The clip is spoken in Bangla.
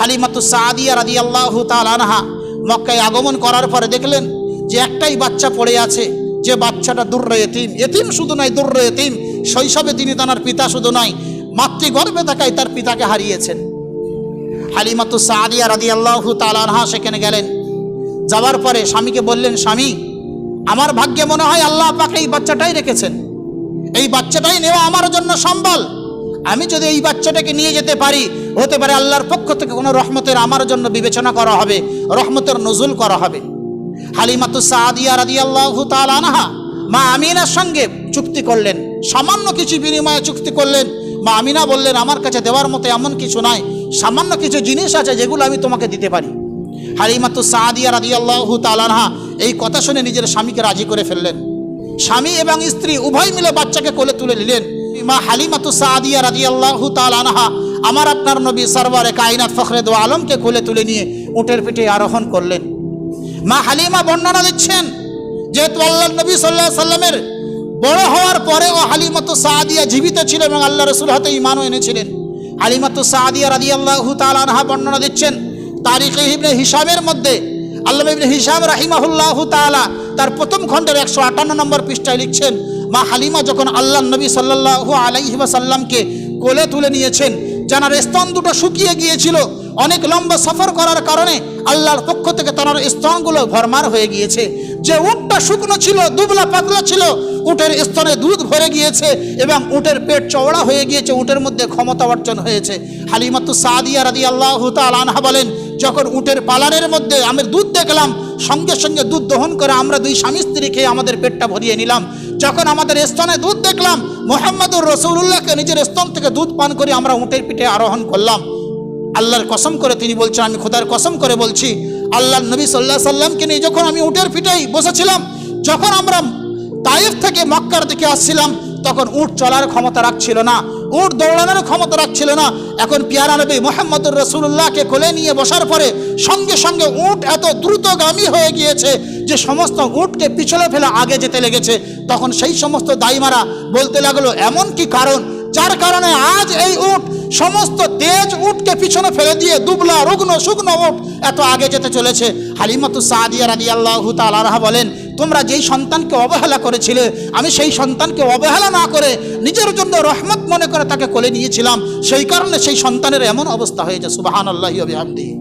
হালিমাতুস সাদিয়া রাদিয়াল্লাহু তাআলা আনহা মক্কায় আগমন করার পরে দেখলেন যে একটাই বাচ্চা পড়ে আছে, যে বাচ্চাটা দুর্রে এতিম, এতিম শুধু নয় দুর্রে এতিম, শৈশবে তিনি তার পিতা শুধু নয় মাতৃগর্ভে থাকায় তার পিতাকে হারিয়েছেন। হালিমাতুস সাদিয়া রাদিয়াল্লাহু তাআলা আনহা সেখানে গেলেন। যাওয়ার পরে স্বামীকে বললেন, স্বামী, আমার ভাগ্যে মনে হয় আল্লাহ পাক এই বাচ্চাটাই রেখেছেন, এই বাচ্চাটাই নেওয়া আমার জন্য সম্বল। আমি যদি এই বাচ্চাটাকে নিয়ে যেতে পারি, হতে পারে আল্লাহর পক্ষ থেকে কোনো রহমতের আমার জন্য বিবেচনা করা হবে, রহমতের নজুল করা হবে। হালিমাতুস সাদিয়া রাদিয়াল্লাহু তাআলা আনহা মা আমিনার সঙ্গে চুক্তি করলেন, সামান্য কিছু বিনিময়ে চুক্তি করলেন। মা আমিনা বললেন, আমার কাছে দেওয়ার মতো এমন কিছু নাই, সামান্য কিছু জিনিস আছে যেগুলো আমি তোমাকে দিতে পারি। হালিমাতুস সাদিয়া রাদিয়াল্লাহু তাআলা আনহা এই কথা শুনে নিজের স্বামীকে রাজি করে ফেললেন। স্বামী এবং স্ত্রী উভয় মিলে বাচ্চাকে কোলে তুলে নিলেন। মা হালিমাতুস সাদিয়া রাদিয়াল্লাহু তাআলা আনহা আমার আপনার নবী সরওয়ারে কায়নাত ফখরে দো আলমকে কোলে তুলে নিয়ে উটের পিঠে আরোহণ করলেন। মা হালিমা বর্ণনা দিচ্ছেন, যেহেতু আল্লাহর নবী সাল্লাল্লাহু আলাইহি সাল্লামের বড় হওয়ার পরেও হালিমাতুস সাদিয়া জীবিত ছিল এবং আল্লাহ রাসূল হাতে ঈমানও এনেছিলেন। হালিমাতুস সাদিয়া রাদিয়াল্লাহু তাআলা আনহা বর্ণনা দিচ্ছেন, তারিখে ইবনে হিশামের মধ্যে আল্লামা ইবনে হিশাম রাহিমাহুল্লাহু তাআলা তার প্রথম খণ্ডের 158 নম্বর পৃষ্ঠায় লিখছেন, মা হালিমা যখন আল্লাহর নবী সাল্লাল্লাহু আলাইহি ওয়াসাল্লামকে কোলে তুলে নিয়েছেন, জানার স্তন দুটো শুকিয়ে গিয়েছিল, অনেক লম্বা সফর করার কারণে আল্লাহর পক্ষ থেকে তার স্তনগুলো ভরমার হয়ে গিয়েছে। যে উটটা শুকনো ছিল, দুবলা পাতলা ছিল, উটের স্তনে দুধ ভরে গিয়েছে এবং উটের পেট চওড়া হয়ে গিয়েছে, উটের মধ্যে ক্ষমতা অর্জন হয়েছে। হালিমাতুস সাদিয়া রাদিয়াল্লাহু তাআলা আনহা বলেন, যখন উটের পালানের মধ্যে আমি দুধ দেখলাম, সঙ্গে সঙ্গে দুধ দহন করে আমরা দুই স্বামী স্ত্রী খেয়ে আমাদের পেটটা ভরিয়ে নিলাম। যখন আমাদের স্তনে দুধ দেখলাম, মুহাম্মদুর রাসূলুল্লাহকে নিজের স্তন থেকে দুধ পান করে আমরা উটের পিঠে আরোহণ করলাম। আল্লাহর কসম করে তিনি বলছেন, আমি খোদার কসম করে বলছি, আল্লাহর নবী সাল্লাল্লাহু আলাইহি সাল্লামকে নিয়ে যখন আমি উটের পিঠেই বসেছিলাম, যখন আমরা তায়েফ থেকে মক্কার দিকে আসছিলাম, তখন উট চলার ক্ষমতা রাখছিল না, উট দৌড়ানোর ক্ষমতা রাখছিল না। এখন পিয়ারা নবী মুহাম্মদুর রাসূলুল্লাহকে কোলে নিয়ে বসার পরে সঙ্গে সঙ্গে উট এত দ্রুতগামী হয়ে গিয়েছে যে সমস্ত উটকে পিছলে ফেলে আগে যেতে লেগেছে। তখন সেই সমস্ত দাইমারা বলতে লাগলো, এমন কি কারণ যার কারণে আজ এই উট সমস্ত তেজ উটকে পিছনে ফেলে দিয়ে দুবলা রুগ্ন শুকনো উট এত আগে যেতে চলেছে। হালিমাতুস সাদিয়া রাদিয়াল্লাহু তাআলা আনহা বলেন, তোমরা যেই সন্তানকে অবহেলা করেছিলে, আমি সেই সন্তানকে অবহেলা না করে নিজের জন্য রহমত মনে করে তাকে কোলে নিয়েছিলাম, সেই কারণে সেই সন্তানের এমন অবস্থা হয়েছে। সুবহানাল্লাহি ওয়া বিহামদিহি।